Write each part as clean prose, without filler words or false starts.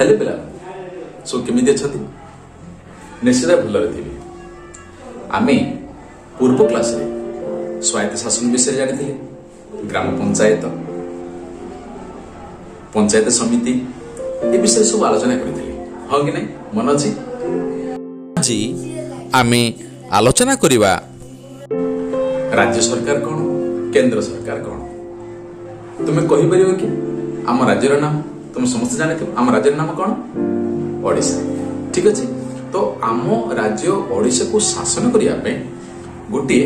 हेले पिला सो केमिति अछथि निश्चित भलरे थिबे। आमे पूर्व क्लास रे स्वायत्त शासन विषय जानिथिले, ग्राम पंचायत पंचायत समिति ए विषय सब आलोचना करथिले, हां कि नै मन अछि। आज आमे आलोचना करिबा राज्य सरकार कौन, केंद्र सरकार कौन। तुम्हें कहि परिबो कि आम राज्यर नाम तुम समस्त जाने आम राज्य नाम कौन, ओडिशा। ठीक अच्छे, तो आम राज्य ओडिशा को शासन करने गोटे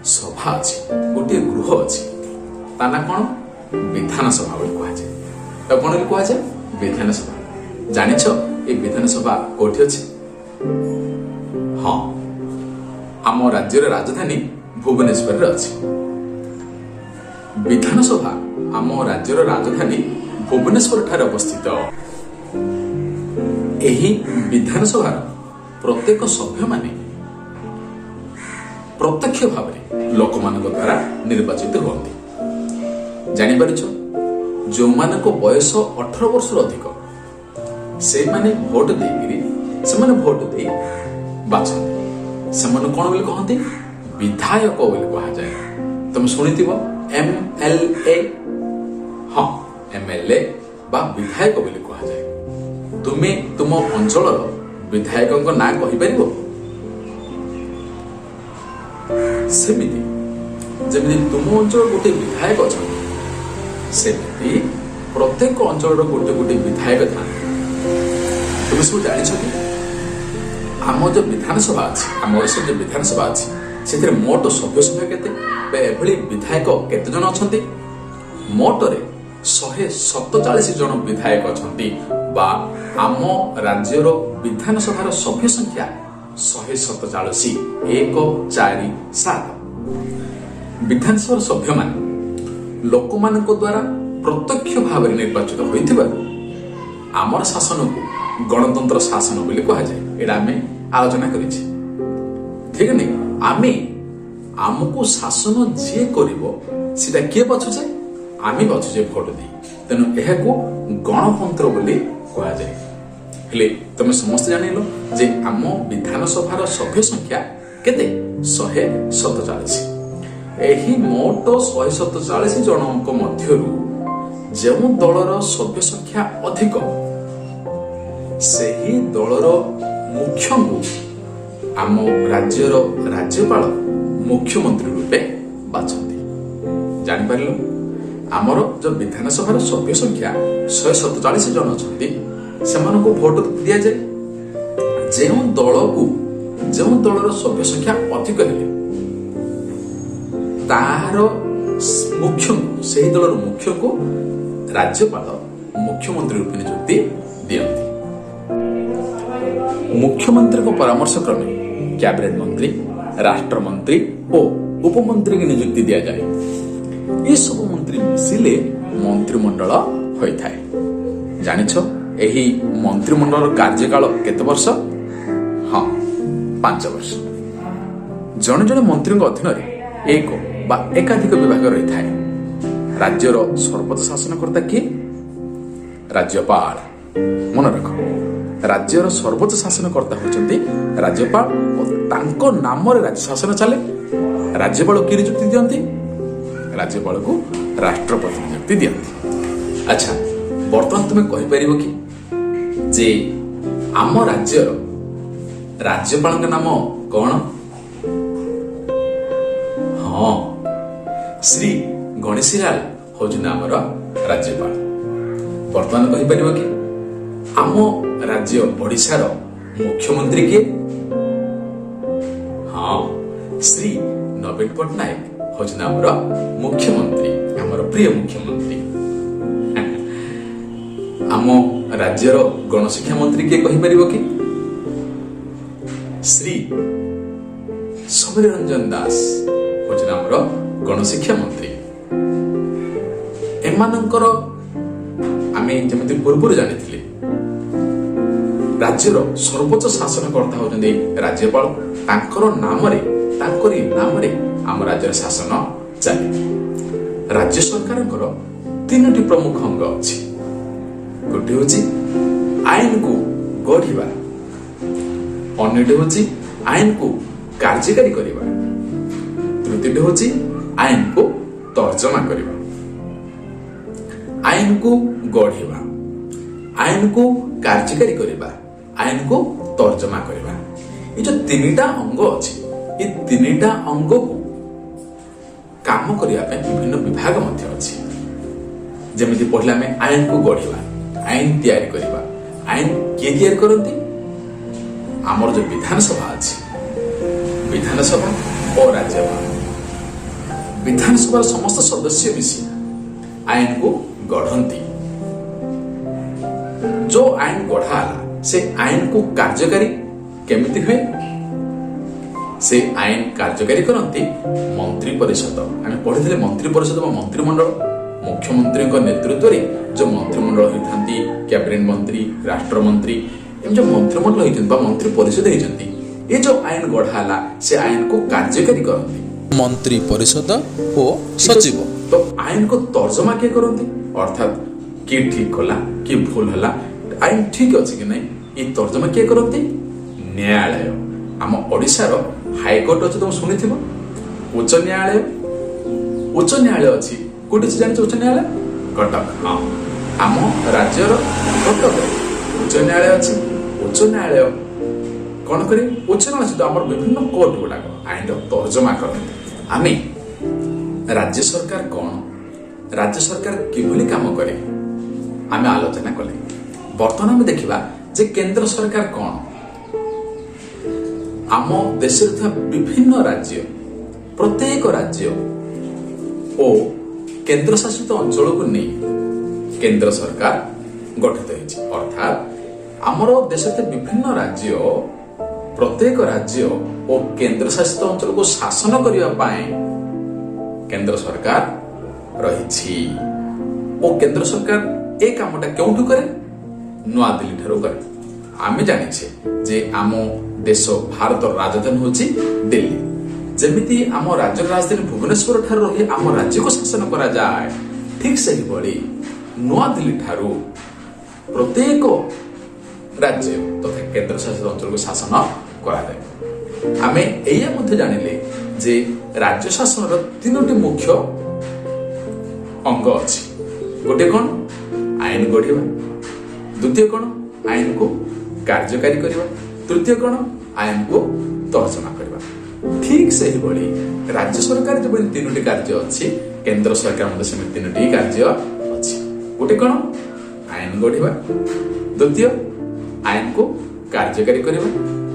सभा अच्छी, गोटे गृह अच्छी, ता ना कौन, विधानसभा कहुए। तो कौन कहुए, विधानसभा। जानिछ ये विधानसभा कोठी अच्छी? हाँ, आम राज्यर राजधानी भुवनेश्वर अच्छी। विधानसभा आम राज्यर राजधानी भुवनेश्वर ठारे अवस्थित। एही विधानसभा प्रत्येक सभ्य माने प्रत्यक्ष भाव में लोक मान द्वारा निर्वाचित होती। जापर जो मान बयस 18 वर्ष अधिक से माने भोट देकिरी से भोट दे बाछंती से कौन बोली कहती, विधायक बोली कहा जाए। तुम शुणिथिबो MLA, हाँ MLA बा विधायक बोली कहा जाए। तुमे तुम अंचल विधायक ना कहि परिबो? सेमिति जेमिति तुम अंचल गोटे विधायक अच्छा, सेमिति प्रत्येक अंचल गोटे गोटे विधायक था। तुम सब जानिछ कि आम जो विधानसभा अच्छी, आम ओडिशा जो विधानसभा अच्छी से मोट सभ्य संख्या केते, एभली विधायक केते जन अछंती? मोटरे 147 जन विधायक अछंती, बा आम राज्यर विधानसभार सभ्य संख्या 147, 147। विधानसभा सभ्य मान लोक मान द्वारा प्रत्यक्ष भाव में निर्वाचित होइथिबा आमर शासन को गणतंत्र शासन बोली कहा जाए। एडा आमे आलोचना करिछि, ठीक नहीं? आमे आमको शासन जे करिवो सेटा किए बाछुछे, आमे बाछुछे भोट दे। तेनु एहाको गणतंत्र बोली कहा जाए। हेले तुम समस्त जानिलो जे आम विधानसभार सभ्य संख्या केते 147। एही मोट 147 जनक मध्यरु जेउ दलर सभ्य संख्या अधिक सेही दलर मुख्य को आम राज्यर राज्यपाल मुख्यमंत्री रूपे बाछंती। जानि पारिलो आमर जो विधानसभार सभ्य संख्या 147 जन अछंती, सेमानको भोट दिया जाए। जेउ दलर सभ्य संख्या अधिक हेले तार मुख्य को, सेही दलर मुख्य को राज्यपाल मुख्यमंत्री रूपे नियुक्ति दियंती। मुख्यमंत्री को परामर्श क्रमे कैबिनेट मंत्री, राष्ट्रमंत्री और उपमंत्री की नियुक्ति दिया जाए। ये सब मंत्री मिसिले मंत्रिमंडल होता है। जानिछ एही मंत्रिमंडल कार्यकाल केते वर्ष? हाँ 5 वर्ष। जन जन मंत्री अधीन एक बा एकाधिक विभाग रही है। राज्यर सर्वोच्च शासनकर्ता किए? राज्यपाल। मन रख, राज्यर सर्वोच्च शासनकर्ता होचंती राज्यपाल और तांको नाम रे राज्य शासन चले। राज्यपाल की नियुक्ति दियंती? राज्यपाल को राष्ट्रपति नियुक्ति दियंती। अच्छा, वर्तमान तुम कहि परिबो कि जे आम राज्यर राज्यपाल का नाम कौन? हाँ, श्री गणेशीलाल होजन आमर राज्यपाल। वर्तमान कहि परिबो कि आम राज्य ओडिशार मुख्यमंत्री के? हाँ, श्री नवीन पट्टनायक होजन आमर मुख्यमंत्री, आमर प्रिय मुख्यमंत्री। आम राज्यर गणशिक्षा मंत्री के कहि परिबो कि? श्री समरी रंजन दास होजन आमर गणशिक्षा मंत्री। एमानंकर आमे जेमिति पूर्व जानिथिले राज्यर सर्वोच्च शासनकर्ता होजंदी राज्यपाल। तांकर नाम रे आम राज्यर शासन चले। राज्य सरकारଙ୍କର 3टी प्रमुख अंग अछि। गोटे होछि आईन को गढ़ा, अन्यटी हूँ आईन को कार्यकारी करवा, तृतीयटी हूँ आईन को तर्जमा करवा। आईन को गढ़ा, आईन को कार्यकारी करवा, आईन को तर्जमा करवा। ये जो तीनटा अंग अच्छी, ये तीनटा अंग को काम करने विभिन्न विभाग मध्य अच्छी। जमीती पढ़ला में आईन को गढ़ा, आईन तैयारी करवा। आईन किए तैयारी करती? आमर जो विधानसभा अच्छी, विधानसभा और राज्यसभा, विधानसभा समस्त सदस्य मिसी आईन को गढ़ती। जो आईन गढ़ाला से आईन को कार्यकारी केमिति हुए? से आईन कार्यकारी करती मंत्री परिषद। आम पढ़ी मंत्री परिषद मंत्रिमंडल, मुख्यमंत्री नेतृत्व में जो मंत्रिमंडल होती, कैबिनेट मंत्री, राष्ट्रमंत्री, जो मंत्रिमंडल होती मंत्री परिषद होती, ये जो आईन गढ़ाला से आईन को कार्यकारी करती मंत्री परिषद और सचिव। तो आईन को तर्जमा किए करती, अर्थात किए ठीक कला कि भूल है, आईन ठीक अच्छे कि नहीं, ये तर्जमा किए करती? न्यायालय। आम ओडिशार हाईकोर्ट अच्छे तुम शुणी उच्च न्यायालय, उच्च न्यायालय अच्छी कौटी जान? उच्च न्यायालय कटक। हाँ, आम राज्यर कटक उच्च न्यायालय अच्छी। उच्च न्यायालय कौन करे? उच्च न्यायालय तो आम विभिन्न कोर्ट गुड़ाक आईन तर्जमा करते। आम राज्य सरकार कौन, राज्य सरकार किभली काम करे आम आलोचना कले। बर्तमान आम देखा जे केंद्र सरकार कौन? आम देश विभिन्न राज्य, प्रत्येक राज्य और केंद्र शासित अंचल को नहीं केंद्र सरकार गठित होती। अर्थात आमर देश विभिन्न राज्य, प्रत्येक राज्य और केंद्र शासित अंचल को शासन करने केंद्र सरकार रही। और केंद्र सरकार ए कामटा क्यों करे? नुआ दिल्ली ठारू करे। आम जाने जे आम देश भारत राजधानी हूँ दिल्ली। जमीती आम राज्य राजधानी भुवनेश्वर ठारू रही आम राज्य को शासन करा जाए, ठीक से ही बड़ी नुआ दिल्ली ठारू प्रत्येक राज्य तथा केंद्र शासित अंचल को शासन करा जाए। आम एया जानिले जे राज्य शासन तीनोटी मुख्य अंग अच्छी। गोटे कौन? आईन गढ़ा, द्वितीय कौन? आईन को कार्यकारी करवा, तृतीय कौन? आईन को तर्जमा करवा। ठीक से ही बड़ी राज्य सरकार जो तीनोटी कार्य अच्छी, केंद्र सरकार तीनोटी कार्य अच्छी। गोटे कौन? आईन गढ़ा, द्वितीय आईन को कार्यकारी करवा,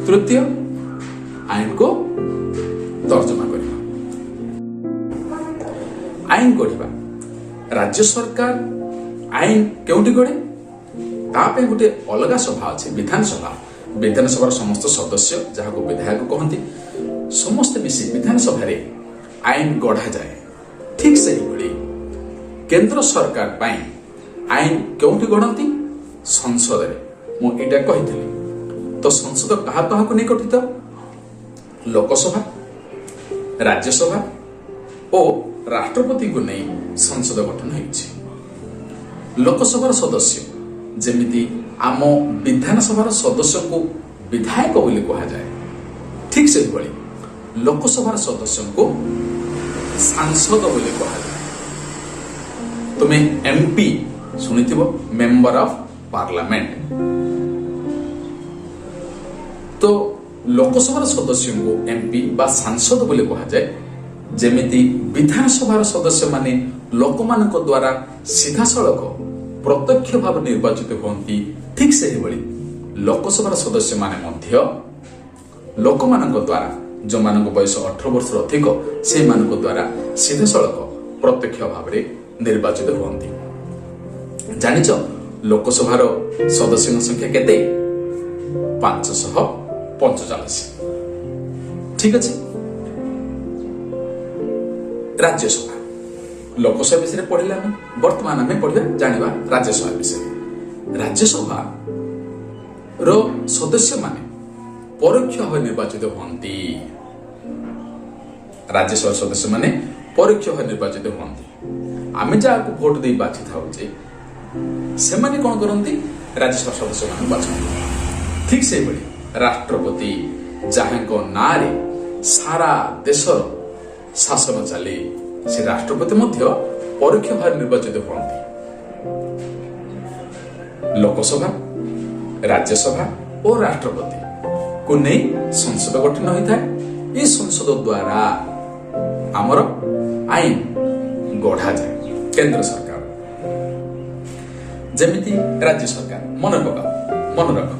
तृतीय आईन को तर्जमा करवा। आईन गढ़ा, राज्य सरकार आईन क्योंटी गढ़े? तापे गोटे अलग सभा अच्छे, विधानसभा। विधानसभा समस्त सदस्य जहाँ को विधायक कहते समस्त मिसी विधानसभा आईन गढ़ा जाए। ठीक से ही बड़ी केंद्र सरकार पाई आईन क्योंटी गढ़ती? संसद में। मुझे कही तो संसद क्या क्या नहीं गठित? लोकसभा, राज्यसभा और राष्ट्रपति को नहीं संसद गठन होती। लोकसभार सदस्य जेमिति आम विधानसभार सदस्य को विधायक बोली कहा जाए, ठीक से बड़ी लोकसभार सदस्य को सांसद बोली कहा जाए। तुम्हें एमपी सुनिथिबो, मेंबर ऑफ पार्लियामेंट। तो लोकसभार सदस्य को एमपी बा सांसद बोली कहा जाए। जेमिति विधानसभार सदस्य माने लोकमानक द्वारा सीधा सड़क प्रत्यक्ष भाव निर्वाचित होती, ठीक से ही बड़ी लोकसभार सदस्य माने मध्य लोकमानक द्वारा जो मानक बयस 18 वर्ष अधिक से मानक द्वारा सीधा सड़क प्रत्यक्ष भाव निर्वाचित होती। जानिच लोकसभार सदस्य संख्या केते? 545। ठीक अच्छे। राज्यसभा, लोकसभा विषय पढ़िला वर्तमान आम पढ़ा जाना राज्यसभा विषय। राज्यसभा रो सदस्य माने परोक्ष भाव निर्वाचित होती। राज्यसभा सदस्य माने परोक्ष भाव निर्वाचित होती। आम जहाँ को भोट दे बाछि थाउचे से माने कौन करती? राज्यसभा सदस्य मान बाछंती ठीक से बड़ी राष्ट्रपति जहां नारे सारा देशर शासन चले से राष्ट्रपति मध्य परोक्ष भाव निर्वाचित होती लोकसभा राज्यसभा और राष्ट्रपति को नहीं संसद गठन होता है। ये संसद द्वारा आमर आईन गढ़ा जाए केंद्र सरकार जमीती राज्य सरकार मन रख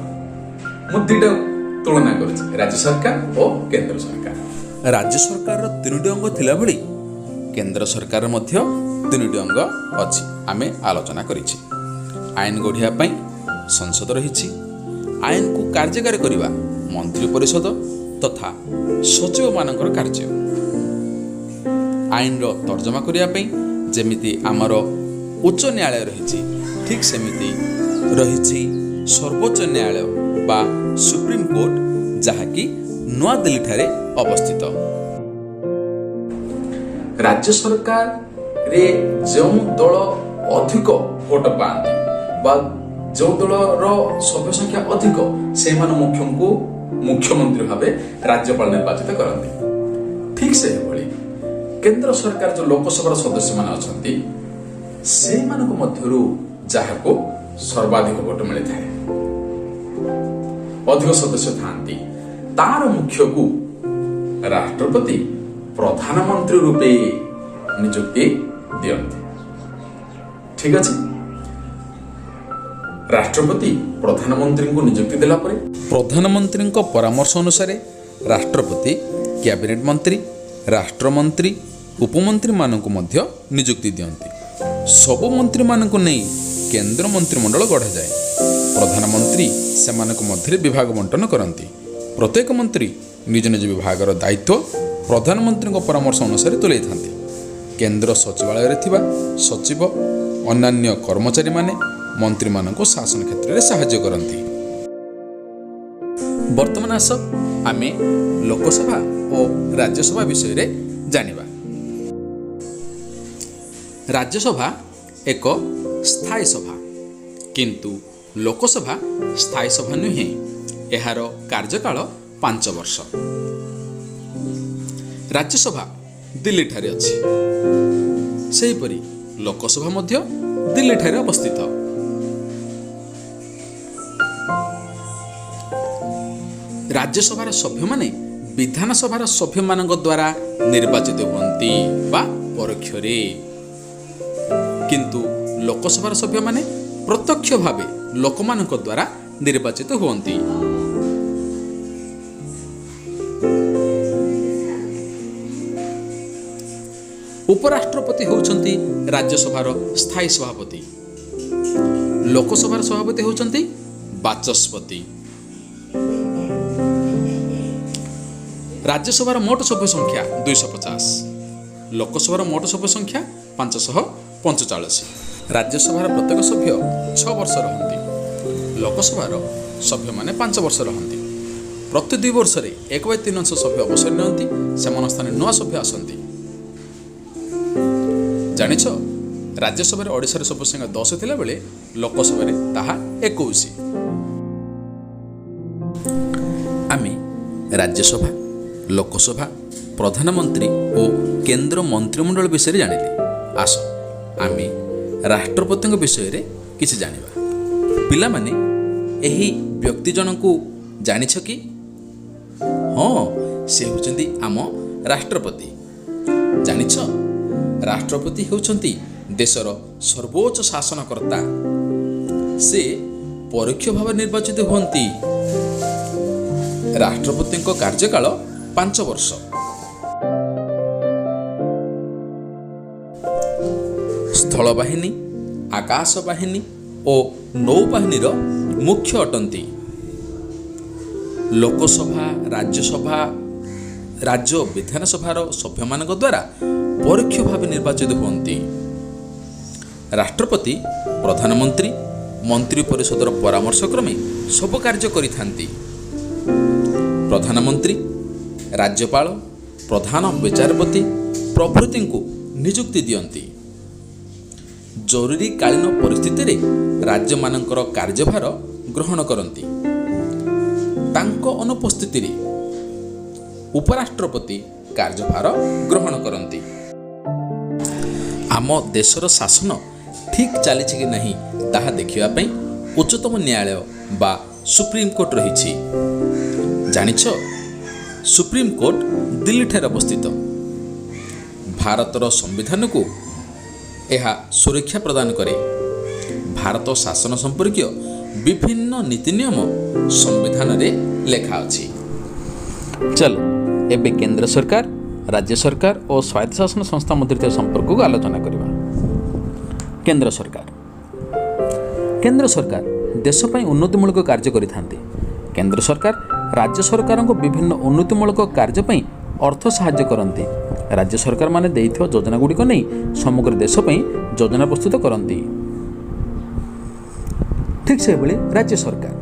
मुद्दीटा तुलना कर राज्य सरकार और केंद्र सरकार। राज्य सरकार तीनोटी अंग थिला भली केंद्र सरकार मध्य तीनोटी अंग अछि आमे आलोचना करिछि। आईन गढ़िया पई संसद रहिछि, आईन को कार्यकारी करिबा मंत्री परिषद तथा सचिव मानकर कार्य, आईन रो तर्जमा करिया पई जेमिति आमर उच्च न्यायालय रहिछि ठीक सेमिति रहिछि सर्वोच्च न्यायालय बा सुप्रीम कोर्ट जहाँकि नवा दिल्ली ठारे अवस्थित। राज्य सरकार रे जो दल अधिक भोट पाती बा जो दलर सभ्य संख्या अधिक से मुख्यमंत्री भाव राज्यपाल निर्वाचित करती ठीक से भली केंद्र सरकार जो लोकसभा सदस्य मान अछंती से मानक मध्यरु जाहाको सर्वाधिक भोट मिलता है अधिक सदस्य थांती तार मुख्य को राष्ट्रपति प्रधानमंत्री रूपे नियुक्ति दियंती ठीक अछि। राष्ट्रपति प्रधानमंत्री को नियुक्ति देला परे प्रधानमंत्री परामर्श अनुसार राष्ट्रपति कैबिनेट मंत्री राष्ट्रमंत्री उपमंत्री मानक मध्य नियुक्ति दियंती। सबु मंत्री मानक नहीं केंद्र मंत्रिमंडल गढ़ा जाए। प्रधानमंत्री सेमानक मध्य विभाग बंटन करती। प्रत्येक मंत्री निज निज विभागर दायित्व प्रधानमंत्री परामर्श अनुसार तुले था। केंद्र सचिवालय थिबा सचिव अन्य कर्मचारी माने मंत्री मानक शासन क्षेत्र में साहाय्य करती। वर्तमान आस आमे लोकसभा और राज्यसभा विषय रे जानिबा। राज्यसभा एक स्थायी सभा किंतु लोकसभा स्थायी सभा नुहे। एहार कार्यकाल 5 वर्ष। राज्यसभा दिल्ली ठारे अछि सेहीपरि लोकसभा मध्य दिल्ली ठारे अवस्थित। राज्यसभार सभ्य माने विधानसभार सभ्य मानक द्वारा निर्वाचित हुअन्ति बा परोक्ष रे किंतु लोकसभार सभ्य माने प्रत्यक्ष भावे लोकमानक द्वारा निर्वाचित हुअन्ति। उपराष्ट्रपति होउछन्ति राज्यसभार स्थायी सभापति। लोकसभार सभापति होउछन्ति बाचस्पति। राज्यसभार मोट सभ्य संख्या 250, लोकसभार मोट सभ्य संख्या 545। राज्यसभार प्रत्येक सभ्य 6 वर्ष रहନ୍ତି। लोकसभार सभ्य माने 5 वर्ष रहନ୍ତି। प्रति 2 वर्ष रे 1/3 सभ्य अवसर नियंती सेमान स्थान नवा सभ्य आसନ୍ତି। जानिछ राज्यसभार ओडिशार सभ्य संख्या 10 थिला बेले लोकसभार ताहा 21। आमे राज्यसभा लोकसभा प्रधानमंत्री और केंद्र मंत्रिमंडल विषय जानिले। आस आमे राष्ट्रपति विषय रे किछि जानिबा। पिला माने एही व्यक्ति जनकू जानिछ कि हाँ से होचंती आम राष्ट्रपति। जानिछ राष्ट्रपति होचंती देशर सर्वोच्च शासनकर्ता। से परोक्ष भाव निर्वाचित हुअन्ति। राष्ट्रपति कार्यकाल 5 वर्ष। स्थल बाहिनी आकाश बाहिनी और नौबाहिनी मुख्य अटंती। लोकसभा राज्यसभा राज्य विधानसभार सभ्य मानक द्वारा परोक्ष भाव निर्वाचित हुअन्ति। राष्ट्रपति प्रधानमंत्री मंत्री परिषदर परामर्श क्रमे सब कार्य करिथान्ति। प्रधानमंत्री राज्यपाल प्रधान विचारपति प्रभृति को नियुक्ति दियंती। ଜରୁରୀକାଳୀନ ପରିସ୍ଥିତିରେ ରାଜ୍ୟମାନଙ୍କର କାର୍ଯ୍ୟଭାର ଗ୍ରହଣ କରନ୍ତି। ତାଙ୍କ ଅନୁପସ୍ଥିତିରେ ଉପରାଷ୍ଟ୍ରପତି କାର୍ଯ୍ୟଭାର ଗ୍ରହଣ କରନ୍ତି। ଆମ ଦେଶର ଶାସନ ଠିକ୍ ଚାଲିଛି କି ନାହିଁ ତାହା ଦେଖିବା ପାଇଁ ଉଚ୍ଚତମ ନ୍ୟାୟାଳୟ ବା ସୁପ୍ରିମକୋର୍ଟ ରହିଛି। ଜାଣିଛ, ସୁପ୍ରିମକୋର୍ଟ ଦିଲ୍ଲୀଠାରେ ଅବସ୍ଥିତ। ଭାରତର ସମ୍ବିଧାନକୁ ଏହା ସୁରକ୍ଷା ପ୍ରଦାନ କରେ। ଭାରତ ଶାସନ ସମ୍ପର୍କୀୟ ବିଭିନ୍ନ ନୀତି ନିୟମ ସମ୍ବିଧାନରେ ଲେଖା ଅଛି। ଚାଲ ଏବେ କେନ୍ଦ୍ର ସରକାର, ରାଜ୍ୟ ସରକାର ଓ ସ୍ୱାୟତ୍ତଶାସନ ସଂସ୍ଥା ମଧ୍ୟରେ ଥିବା ସମ୍ପର୍କକୁ ଆଲୋଚନା କରିବା। କେନ୍ଦ୍ର ସରକାର ଦେଶ ପାଇଁ ଉନ୍ନତିମୂଳକ କାର୍ଯ୍ୟ କରିଥାନ୍ତି। କେନ୍ଦ୍ର ସରକାର ରାଜ୍ୟ ସରକାରଙ୍କୁ ବିଭିନ୍ନ ଉନ୍ନତିମୂଳକ କାର୍ଯ୍ୟ ପାଇଁ ଅର୍ଥ ସାହାଯ୍ୟ କରନ୍ତି। ରାଜ୍ୟ ସରକାରମାନେ ଦେଇଥିବା ଯୋଜନାଗୁଡ଼ିକ ନେଇ ସମଗ୍ର ଦେଶ ପାଇଁ ଯୋଜନା ପ୍ରସ୍ତୁତ କରନ୍ତି। ଠିକ୍ ସେହିଭଳି ରାଜ୍ୟ ସରକାର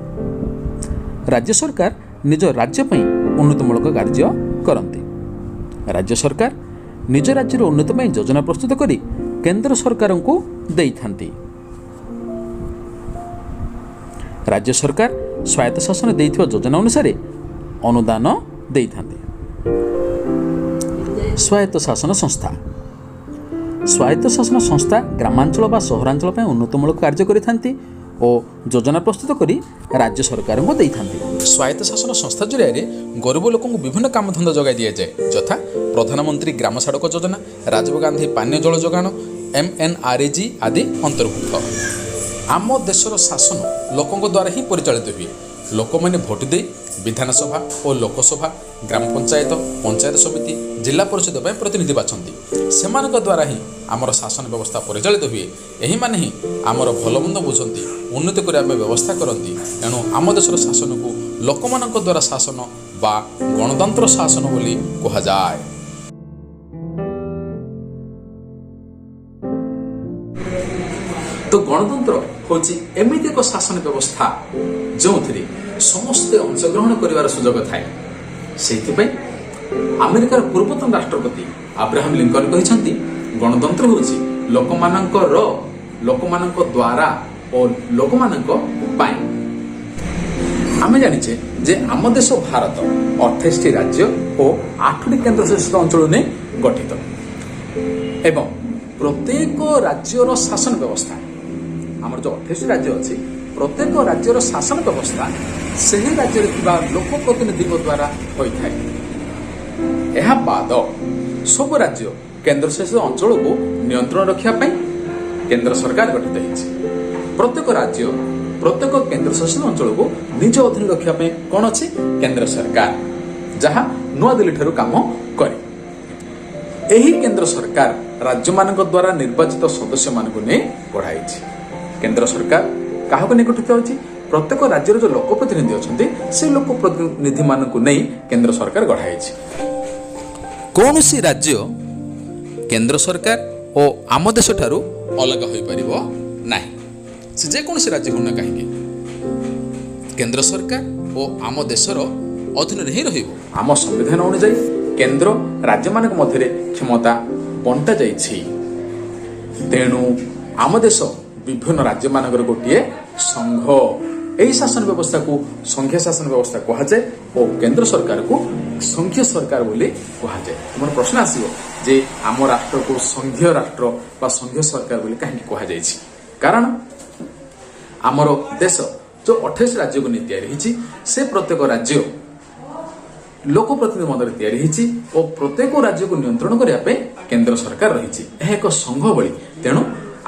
ନିଜ ରାଜ୍ୟ ପାଇଁ ଉନ୍ନତିମୂଳକ କାର୍ଯ୍ୟ କରନ୍ତି। ରାଜ୍ୟ ସରକାର ନିଜ ରାଜ୍ୟର ଉନ୍ନତି ପାଇଁ ଯୋଜନା ପ୍ରସ୍ତୁତ କରି କେନ୍ଦ୍ର ସରକାରଙ୍କୁ ଦେଇଥାନ୍ତି। ରାଜ୍ୟ ସରକାର ସ୍ୱାୟତ୍ତଶାସନ ଦେଇଥିବା ଯୋଜନା ଅନୁସାରେ ଅନୁଦାନ ଦେଇଥାନ୍ତି। ସ୍ୱାୟତ୍ତଶାସନ ସଂସ୍ଥା ଗ୍ରାମାଞ୍ଚଳ ବା ସହରାଞ୍ଚଳ ପାଇଁ ଉନ୍ନତିମୂଳକ କାର୍ଯ୍ୟ କରିଥାନ୍ତି ଓ ଯୋଜନା ପ୍ରସ୍ତୁତ କରି ରାଜ୍ୟ ସରକାରଙ୍କୁ ଦେଇଥାନ୍ତି। ସ୍ୱାୟତ୍ତଶାସନ ସଂସ୍ଥା ଜରିଆରେ ଗରିବ ଲୋକଙ୍କୁ ବିଭିନ୍ନ କାମଧନ୍ଦା ଯୋଗାଇ ଦିଆଯାଏ, ଯଥା ପ୍ରଧାନମନ୍ତ୍ରୀ ଗ୍ରାମ ସଡ଼କ ଯୋଜନା, ରାଜୀବ ଗାନ୍ଧୀ ପାନୀୟ ଜଳ ଯୋଗାଣ, MNREG ଆଦି ଅନ୍ତର୍ଭୁକ୍ତ। ଆମ ଦେଶର ଶାସନ ଲୋକଙ୍କ ଦ୍ୱାରା ହିଁ ପରିଚାଳିତ ହୁଏ। ଲୋକମାନେ ଭୋଟ ଦେଇ ବିଧାନସଭା ଓ ଲୋକସଭା, ଗ୍ରାମ ପଞ୍ଚାୟତ, ପଞ୍ଚାୟତ ସମିତି, ଜିଲ୍ଲା ପରିଷଦ ପାଇଁ ପ୍ରତିନିଧି ବାଛନ୍ତି। ସେମାନଙ୍କ ଦ୍ୱାରା ହିଁ ଆମର ଶାସନ ବ୍ୟବସ୍ଥା ପରିଚାଳିତ ହୁଏ। ଏହିମାନେ ହିଁ ଆମର ଭଲମନ୍ଦ ବୁଝନ୍ତି, ଉନ୍ନତି କରିବା ପାଇଁ ବ୍ୟବସ୍ଥା କରନ୍ତି। ଏଣୁ ଆମ ଦେଶର ଶାସନକୁ ଲୋକମାନଙ୍କ ଦ୍ୱାରା ଶାସନ ବା ଗଣତନ୍ତ୍ର ଶାସନ ବୋଲି କୁହାଯାଏ। ତ ଗଣତନ୍ତ୍ର ହେଉଛି ଏମିତି ଏକ ଶାସନ ବ୍ୟବସ୍ଥା ଯେଉଁଥିରେ ସମସ୍ତେ ଅଂଶଗ୍ରହଣ କରିବାର ସୁଯୋଗ ଥାଏ। ସେଇଥିପାଇଁ ଆମେରିକାର ପୂର୍ବତନ ରାଷ୍ଟ୍ରପତି ଆବ୍ରାହମ ଲିଙ୍କନ କହିଛନ୍ତି, ଗଣତନ୍ତ୍ର ହେଉଛି ଲୋକମାନଙ୍କ ଦ୍ୱାରା ଓ ଲୋକମାନଙ୍କ ପାଇଁ। ଆମେ ଜାଣିଛେ ଯେ ଆମ ଦେଶ ଭାରତ 28ଟି ରାଜ୍ୟ ଓ 8ଟି କେନ୍ଦ୍ରଶାସିତ ଅଞ୍ଚଳ ନେଇ ଗଠିତ ଏବଂ ପ୍ରତ୍ୟେକ ରାଜ୍ୟର ଶାସନ ବ୍ୟବସ୍ଥା, ଆମର ଯେଉଁ 28ଟି ରାଜ୍ୟ ଅଛି, ପ୍ରତ୍ୟେକ ରାଜ୍ୟର ଶାସନ ବ୍ୟବସ୍ଥା ସେହି ରାଜ୍ୟରେ ଥିବା ଲୋକପ୍ରତିନିଧିଙ୍କ ଦ୍ୱାରା ହୋଇଥାଏ। ଏହା ବାଦ ସବୁ ରାଜ୍ୟ କେନ୍ଦ୍ରଶାସିତ ଅଞ୍ଚଳକୁ ନିୟନ୍ତ୍ରଣ ରଖିବା ପାଇଁ କେନ୍ଦ୍ର ସରକାର ଗଠିତ ହୋଇଛି। ପ୍ରତ୍ୟେକ ରାଜ୍ୟ ପ୍ରତ୍ୟେକ କେନ୍ଦ୍ରଶାସିତ ଅଞ୍ଚଳକୁ ନିଜ ଅଧୀନ ରଖିବା ପାଇଁ କ'ଣ ଅଛି? କେନ୍ଦ୍ର ସରକାର, ଯାହା ନୂଆଦିଲ୍ଲୀଠାରୁ କାମ କରେ। ଏହି କେନ୍ଦ୍ର ସରକାର ରାଜ୍ୟମାନଙ୍କ ଦ୍ୱାରା ନିର୍ବାଚିତ ସଦସ୍ୟମାନଙ୍କୁ ନେଇ ଗଢ଼ାଯାଇଛି। କେନ୍ଦ୍ର ସରକାର କାହାକୁ ନେଇ ଗଠିତ ହୋଇଛି? ପ୍ରତ୍ୟେକ ରାଜ୍ୟର ଯେଉଁ ଲୋକପ୍ରତିନିଧି ଅଛନ୍ତି, ସେ ଲୋକପ୍ରତିନିଧିମାନଙ୍କୁ ନେଇ କେନ୍ଦ୍ର ସରକାର ଗଢ଼ାଯାଇଛି। କୌଣସି ରାଜ୍ୟ କେନ୍ଦ୍ର ସରକାର ଓ ଆମ ଦେଶଠାରୁ ଅଲଗା ହୋଇପାରିବ ନାହିଁ। ସେ ଯେକୌଣସି ରାଜ୍ୟ ହୁଅନା କାହିଁକି, କେନ୍ଦ୍ର ସରକାର ଓ ଆମ ଦେଶର ଅଧୀନରେ ହିଁ ରହିବ। ଆମ ସମ୍ବିଧାନ ଅନୁଯାୟୀ କେନ୍ଦ୍ର ରାଜ୍ୟମାନଙ୍କ ମଧ୍ୟରେ କ୍ଷମତା ବଣ୍ଟା ଯାଇଛି। ତେଣୁ ଆମ ଦେଶ ବିଭିନ୍ନ ରାଜ୍ୟମାନଙ୍କର ଗୋଟିଏ ସଂଘ। ଏହି ଶାସନ ବ୍ୟବସ୍ଥାକୁ ସଂଘୀୟ ଶାସନ ବ୍ୟବସ୍ଥା କୁହାଯାଏ ଓ କେନ୍ଦ୍ର ସରକାରକୁ ସଂଘୀୟ ସରକାର ବୋଲି କୁହାଯାଏ। ତୁମର ପ୍ରଶ୍ନ ଆସିବ ଯେ ଆମ ରାଷ୍ଟ୍ରକୁ ସଂଘୀୟ ରାଷ୍ଟ୍ର ବା ସଂଘୀୟ ସରକାର ବୋଲି କାହିଁକି କୁହାଯାଇଛି? କାରଣ ଆମର ଦେଶ ଯେଉଁ 28 ରାଜ୍ୟକୁ ନେଇ ତିଆରି ହୋଇଛି, ସେ ପ୍ରତ୍ୟେକ ରାଜ୍ୟ ଲୋକପ୍ରତିନିଧି ମଧ୍ୟରେ ତିଆରି ହୋଇଛି ଓ ପ୍ରତ୍ୟେକ ରାଜ୍ୟକୁ ନିୟନ୍ତ୍ରଣ କରିବା ପାଇଁ କେନ୍ଦ୍ର ସରକାର ରହିଛି। ଏହା ଏକ ସଂଘ ଭଳି। ତେଣୁ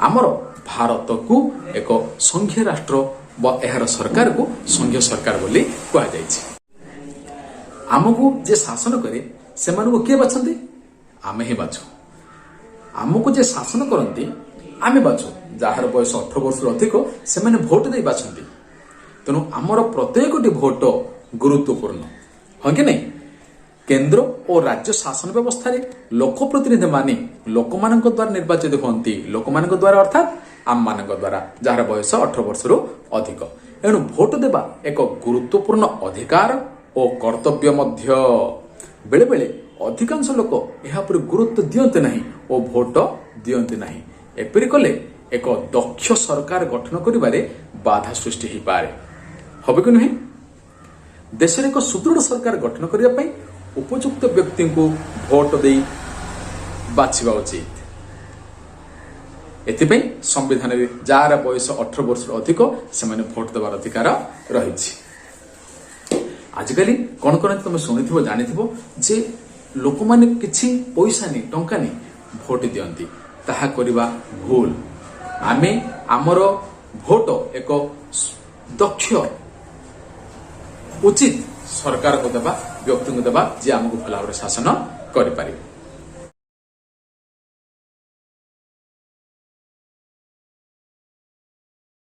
ଆମର ଭାରତକୁ ଏକ ସଂଘୀୟ ରାଷ୍ଟ୍ର ବା ଏହାର ସରକାରକୁ ସଂଘୀୟ ସରକାର ବୋଲି କୁହାଯାଇଛି। ଆମକୁ ଯେ ଶାସନ କରେ ସେମାନଙ୍କୁ କିଏ ବାଛନ୍ତି? ଆମେ ହିଁ ବାଛୁ। ଆମକୁ ଯେ ଶାସନ କରନ୍ତି ଆମେ ବାଛୁ। ଯାହାର ବୟସ 18 ବର୍ଷରୁ ଅଧିକ ସେମାନେ ଭୋଟ ଦେଇ ବାଛନ୍ତି। ତେଣୁ ଆମର ପ୍ରତ୍ୟେକଟି ଭୋଟ ଗୁରୁତ୍ୱପୂର୍ଣ୍ଣ, ହଁ କି ନାହିଁ? କେନ୍ଦ୍ର ଓ ରାଜ୍ୟ ଶାସନ ବ୍ୟବସ୍ଥାରେ ଲୋକପ୍ରତିନିଧି ମାନେ ଲୋକମାନଙ୍କ ଦ୍ୱାରା ନିର୍ବାଚିତ ହୁଅନ୍ତି। ଲୋକମାନଙ୍କ ଦ୍ୱାରା ଅର୍ଥାତ୍ ଆମମାନଙ୍କ ଦ୍ୱାରା, ଯାହାର ବୟସ 18 ବର୍ଷରୁ ଅଧିକ। ଏଣୁ ଭୋଟ ଦେବା ଏକ ଗୁରୁତ୍ୱପୂର୍ଣ୍ଣ ଅଧିକାର ଓ କର୍ତ୍ତବ୍ୟ ମଧ୍ୟ। ବେଳେବେଳେ ଅଧିକାଂଶ ଲୋକ ଏହା ଉପରେ ଗୁରୁତ୍ୱ ଦିଅନ୍ତି ନାହିଁ ଓ ଭୋଟ ଦିଅନ୍ତି ନାହିଁ। ଏପରି କଲେ ଏକ ଦକ୍ଷ ସରକାର ଗଠନ କରିବାରେ ବାଧା ସୃଷ୍ଟି ହୋଇପାରେ। হবে କି ନୁହେଁ? ଦେଶରେ ଏକ ସୁଦୃଢ଼ ସରକାର ଗଠନ କରିବା ପାଇଁ ଉପଯୁକ୍ତ ବ୍ୟକ୍ତିଙ୍କୁ ଭୋଟ ଦେଇ ବାଛିବା ଉଚିତ। ଏଥିପାଇଁ ସମ୍ବିଧାନରେ ଯାହାର ବୟସ 18 ବର୍ଷରୁ ଅଧିକ ସେମାନେ ଭୋଟ ଦେବାର ଅଧିକାର ରହିଛି। ଆଜିକାଲି କଣ କରନ୍ତି ତମେ ଶୁଣିଥିବ ଜାଣିଥିବ ଯେ ଲୋକମାନେ କିଛି ପଇସା ନେଇ ଟଙ୍କା ନେଇ ଭୋଟ ଦିଅନ୍ତି। ତାହା କରିବା ଭୁଲ। ଆମେ ଆମର ଭୋଟ ଏକ ଦକ୍ଷ ଉଚିତ ସରକାରକୁ ଦେବା, ବ୍ୟକ୍ତିଙ୍କୁ ଦେବା ଯିଏ ଆମକୁ ଭଲ ଭାବରେ ଶାସନ କରିପାରିବେ।